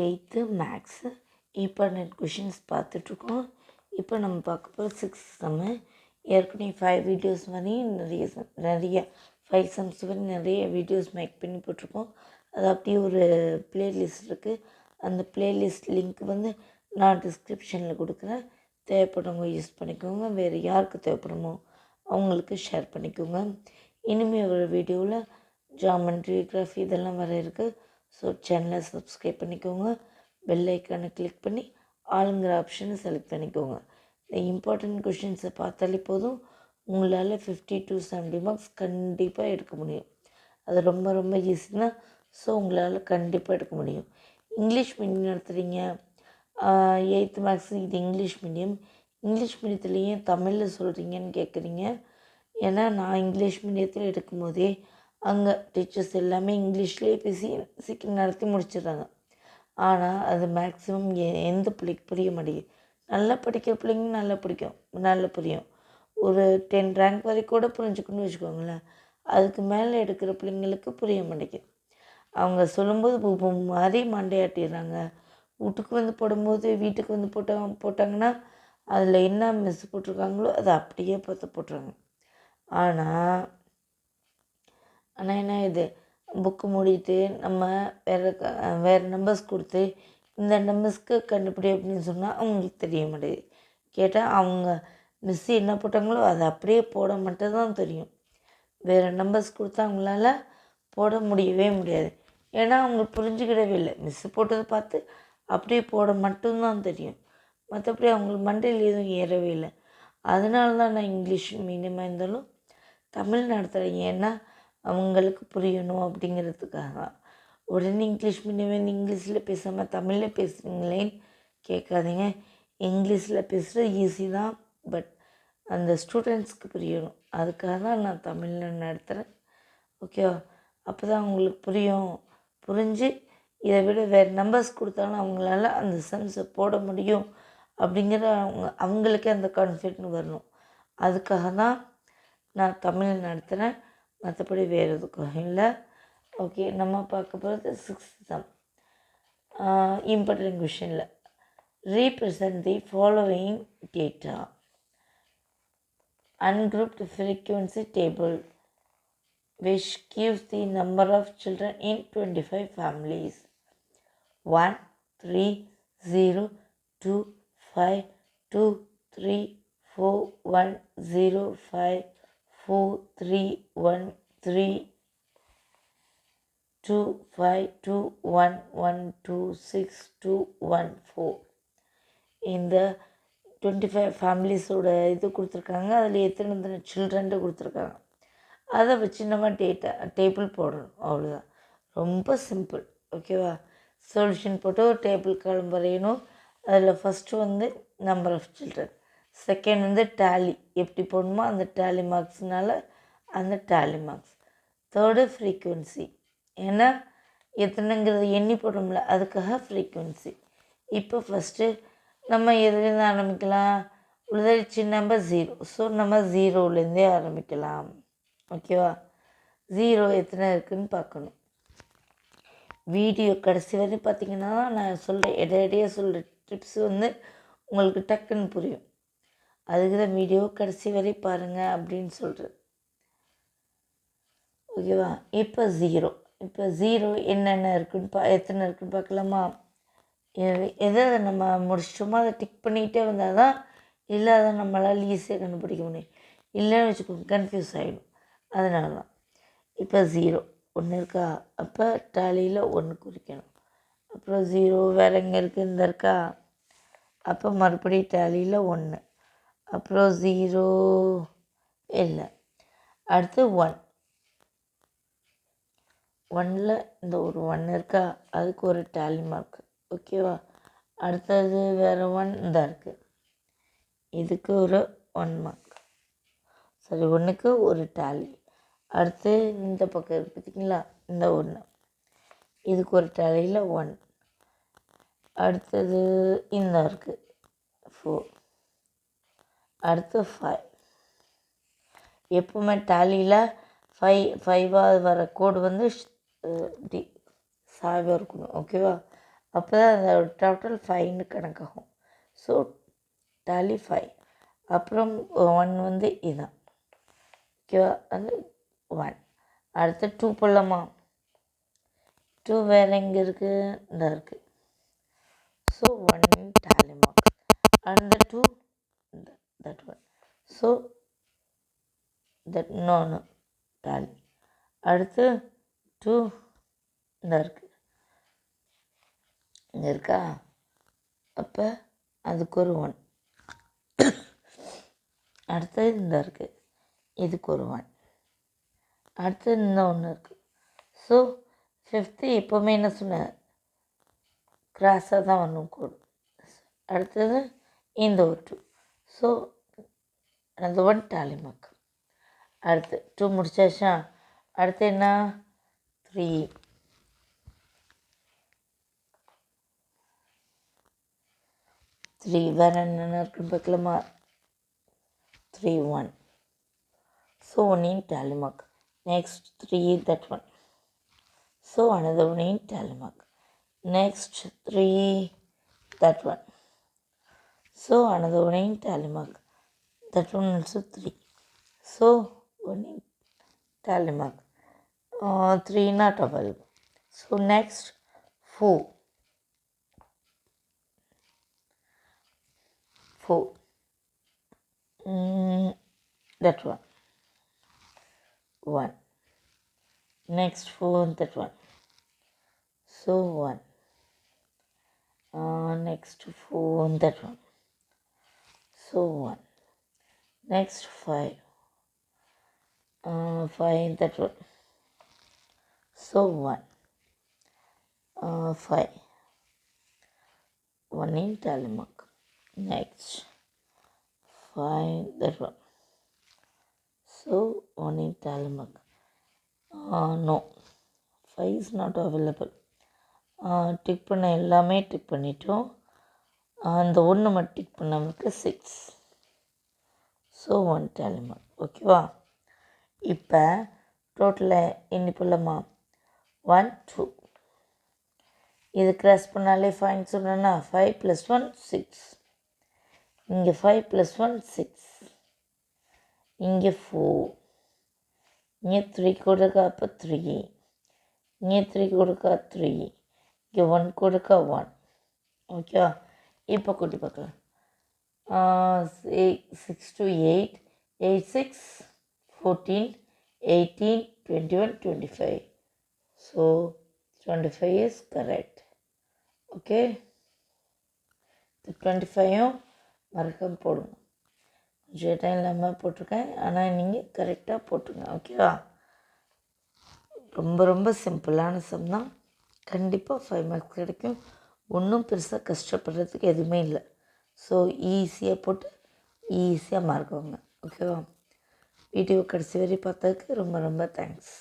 8th maths important questions பார்த்துட்ருக்கோம். இப்போ நம்ம பார்க்க போகிற 6th சம்மு. ஏற்கனவே 5 வீடியோஸ் வரையும் நிறைய 5 சம்ஸ் வரையும் நிறைய வீடியோஸ் மேக் பண்ணி போட்டிருக்கோம். அது அப்படியே ஒரு ப்ளேலிஸ்ட் இருக்குது. அந்த ப்ளேலிஸ்ட் லிங்க் வந்து நான் டிஸ்கிரிப்ஷனில் கொடுக்குறேன். தேவைப்படுறவங்க யூஸ் பண்ணிக்கோங்க. வேறு யாருக்கு தேவைப்படுமோ அவங்களுக்கு ஷேர் பண்ணிக்கோங்க. இனிமேல் ஒரு வீடியோவில் ஜாமெண்ட்ரி, கிராஃபி இதெல்லாம் வர இருக்குது. ஸோ சேனலை சப்ஸ்கிரைப் பண்ணிக்கோங்க. பெல் ஐக்கானை கிளிக் பண்ணி ஆளுங்கிற ஆப்ஷனை செலக்ட் பண்ணிக்கோங்க. இந்த இம்பார்ட்டண்ட் கொஷின்ஸை பார்த்தாலே போதும், உங்களால் 50 to 70 மார்க்ஸ் கண்டிப்பாக எடுக்க முடியும். அது ரொம்ப ரொம்ப ஈஸி தான். ஸோ உங்களால் கண்டிப்பாக எடுக்க முடியும். இங்கிலீஷ் மீடியம் நடத்துகிறீங்க, 8th மேக்ஸ், இது இங்கிலீஷ் மீடியம். இங்கிலீஷ் மீடியத்துலேயே தமிழில் சொல்கிறீங்கன்னு கேட்குறீங்க. ஏன்னா நான் இங்கிலீஷ் மீடியத்தில் எடுக்கும்போதே அங்கே டீச்சர்ஸ் எல்லாமே இங்கிலீஷ்லேயே பேசி சீக்கிரம் நடத்தி முடிச்சிடுறாங்க. ஆனால் அது மேக்ஸிமம் எந்த பிள்ளைக்கு புரிய மாட்டேங்குது. நல்லா படிக்கிற பிள்ளைங்க நல்லா புரியும். ஒரு 10 ரேங்க் வரைக்கும் கூட புரிஞ்சுக்கணும்னு வச்சுக்கோங்களேன். அதுக்கு மேலே எடுக்கிற பிள்ளைங்களுக்கு புரிய மாட்டேங்குது. அவங்க சொல்லும்போது பூ மாதிரி மண்டையாட்டிடுறாங்க. வீட்டுக்கு வந்து போடும்போது வீட்டுக்கு வந்து போட்டாங்கன்னா அதில் என்ன மிஸ் போட்டிருக்காங்களோ அதை அப்படியே பார்த்து போட்டுறாங்க. ஆனால் என்ன இது, புக்கு மூடிட்டு நம்ம வேறு நம்பர்ஸ் கொடுத்து இந்த நம்பர்ஸ்க்கு கண்டுபிடி அப்படின்னு சொன்னால் அவங்களுக்கு தெரிய மாட்டேங்குது. கேட்டால் அவங்க மிஸ்ஸு என்ன போட்டாங்களோ அதை அப்படியே போட மட்டும் தான் தெரியும். வேறு நம்பர்ஸ் கொடுத்தா அவங்களால போட முடியவே முடியாது. ஏன்னா அவங்க புரிஞ்சுக்கிடவே இல்லை. மிஸ்ஸு போட்டதை பார்த்து அப்படியே போட மட்டும்தான் தெரியும். மற்றபடி அவங்களுக்கு மண்டையில் எதுவும் ஏறவே இல்லை. அதனால தான் நான் இங்கிலீஷ் மீடியமாக இருந்தாலும் தமிழ் நடத்துகிறேன். ஏன்னா அவங்களுக்கு புரியணும் அப்படிங்கிறதுக்காக தான். உடனே இங்கிலீஷ் மீடியம் இங்கிலீஷில் பேசாமல் தமிழில் பேசுகிறீங்களேன்னு கேட்காதீங்க. இங்கிலீஷில் பேசுகிறது ஈஸி தான், பட் அந்த ஸ்டூடெண்ட்ஸ்க்கு புரியணும். அதுக்காக தான் நான் தமிழில் நடத்துகிறேன். ஓகேவா? அப்போ தான் அவங்களுக்கு புரியும். புரிஞ்சு இதை விட வேறு நம்பர்ஸ் கொடுத்தாலும் அவங்களால அந்த சம்ஸை போட முடியும் அப்படிங்கிற அவங்களுக்கே அந்த கான்ஃபிடென்ட் வரணும். அதுக்காக தான் நான் தமிழ் நடத்துகிறேன். மற்றபடி வேறு எதுக்கும் இல்லை. ஓகே, நம்ம பார்க்க போகிறது 6th சம். இம்பார்ட்டன்ட் கொஷனில் represent the following data. Ungrouped frequency table which gives the number of children in 25 families. 1, 3, 0, 2, 5, 2, 3, 4, 1, 0, 5, 4, 3, 1, 3, 2, 5, 2, 1, 1, 2, 6, 2, 1, 4. இந்த 25 ஃபேமிலிஸோட இது கொடுத்துருக்காங்க. அதில் எத்தனை சில்ட்ரன்ட்டு கொடுத்துருக்காங்க. அதை வச்சு நம்ம டேபிள் போடணும். அவ்வளோதான், ரொம்ப சிம்பிள். ஓகேவா? சொல்யூஷன் போட்டு ஒரு டேபிள் காலம் வரையணும். அதில் ஃபஸ்ட்டு வந்து நம்பர் ஆஃப் சில்ட்ரன், செகண்ட் வந்து டேலி எப்படி போடணுமோ அந்த டேலி மார்க்ஸ்னால அந்த டேலி மார்க்ஸ், தேர்டு ஃப்ரீக்குவென்சி, ஏன்னா எத்தனைங்கிறது எண்ணி போடுறோம்ல அதுக்காக ஃப்ரீக்குவென்சி. இப்போ ஃபஸ்ட்டு நம்ம எதுலேருந்து ஆரம்பிக்கலாம்? உள்ளதடிச்சு நம்பர் 0. ஸோ நம்ம 0லேருந்தே ஆரம்பிக்கலாம். ஓகேவா? 0 எத்தனை இருக்குதுன்னு பார்க்கணும். வீடியோ கடைசி வரை பார்த்திங்கன்னா நான் சொல்கிற இடையிடையே சொல்கிற டிப்ஸ் வந்து உங்களுக்கு டக்குன்னு புரியும். அதுக்கு தான் வீடியோ கடைசி வரை பாருங்கள் அப்படின்னு சொல்கிறது. ஓகேவா? இப்போ 0 என்னென்ன இருக்குன்னு எத்தனை இருக்குன்னு பார்க்கலாமா? எதை நம்ம முடிச்சிட்டோமோ அதை டிக் பண்ணிக்கிட்டே வந்தால் தான், இல்லை அதை நம்மளால் ஈஸியாக கண்டுபிடிக்க முடியும். இல்லைன்னு வச்சுக்கோங்க, கன்ஃபியூஸ் ஆகிடும். அதனால தான். இப்போ 0 ஒன்று இருக்கா? அப்போ டாலியில் 1 குறிக்கணும். அப்புறம் 0 வேறு எங்கே இருக்குது? இந்த இருக்கா? அப்போ மறுபடியும் டாலியில் 1. அப்புறம் 0 இல்லை. அடுத்து 1ல் இந்த ஒரு 1 இருக்கா? அதுக்கு ஒரு டாலி மார்க். ஓகேவா? அடுத்தது வேறு 1 இந்த இருக்குது. இதுக்கு ஒரு 1 மார்க். சரி, 1க்கு ஒரு டாலி. அடுத்து இந்த பக்கம் இருக்குது பார்த்திங்களா? இந்த 1, இதுக்கு ஒரு டாலியில் 1. அடுத்தது இந்த இருக்குது 4. அடுத்து 5. எப்பவுமே டாலியில் 5 வர கோடு வந்து இப்படி சாய்வாக இருக்கணும். ஓகேவா? அப்போ தான் அந்த டோட்டல் 5ன்னு கணக்காகும். So tally 5. அப்புறம் 1 வந்து இதுதான். ஓகேவா? அது 1. அடுத்து 2 போடலாமா? 2 வேறு எங்கே இருக்குது? இந்த இருக்குது. So 1 tally mark. And the 2, that one. So that no tally. அடுத்து 2 இந்த இருக்குது. இங்கே இருக்கா? அப்போ அதுக்கு ஒரு 1. அடுத்தது இந்த இருக்குது. இதுக்கு ஒரு 1. அடுத்தது இந்த ஒன்று இருக்குது. ஸோ 5th எப்போவுமே என்ன சொன்னேன்? கிராஸாக தான் வரணும் கோடு. அடுத்தது இந்த ஒரு 2. ஸோ அந்த 1 டேலி மார்க். அடுத்து 2 முடிச்சாச்சா? அடுத்து என்ன? 3. 3 வேறு என்னென்ன இருக்குன்னு பார்க்கலாமா? 3 1. So 1 in tally mark. Next 3 that one. So another 1 in tally mark. Next 3 that one. So another 1 in tally mark. That one also 3. So 1 in tally mark. 3 not available. So next 4. 4. That one. 1. Next 4 that one. So 1. Next 4 that one. So 1. Next 5. 5 that one. So 1. 5. 1 in tally mark. Next 5 that one. So 1 in tally mark. No, 5 is not available. Tick பண்ண எல்லாமே tick பண்ணிட்டோம். அந்த ஒன்று மட்டும் tick பண்ணாமலுக்கு 6. So 1 tally mark. ஓகேவா? இப்போ டோட்டலில் எண்ணி போடலாமா? 1 2. இது கிராஸ் பண்ணாலே ஃபைன் சொன்னேன்னா 5 + 1 6. இங்கே 5 + 1 6. இங்கே 4. இங்கே 3 கொடுக்க அப்போ 3. இங்கே 3 கொடுக்க 3. இங்கே 1 கொடுக்க 1. ஓகேவா? இப்போ கூட்டி பார்க்கலாம். 6 to 8. 8 6 14 18 21 25. So 25 is correct. Okay? 25யும் மறக்காம போடுங்க. கொஞ்சம் டைம் இல்லாமல் போட்டிருக்கேன், ஆனால் நீங்கள் கரெக்டாக போட்டுருங்க. ஓகேவா? ரொம்ப ரொம்ப சிம்பிளான சம் தான். கண்டிப்பாக 5 மார்க்ஸ் கிடைக்கும். ஒன்றும் பெருசாக கஷ்டப்படுறதுக்கு எதுவுமே இல்லை. ஸோ ஈஸியாக போட்டு ஈஸியாக மார்க் வாங்க. ஓகேவா? வீடியோ கடைசி வரை பார்த்ததுக்கு ரொம்ப ரொம்ப தேங்க்ஸ்.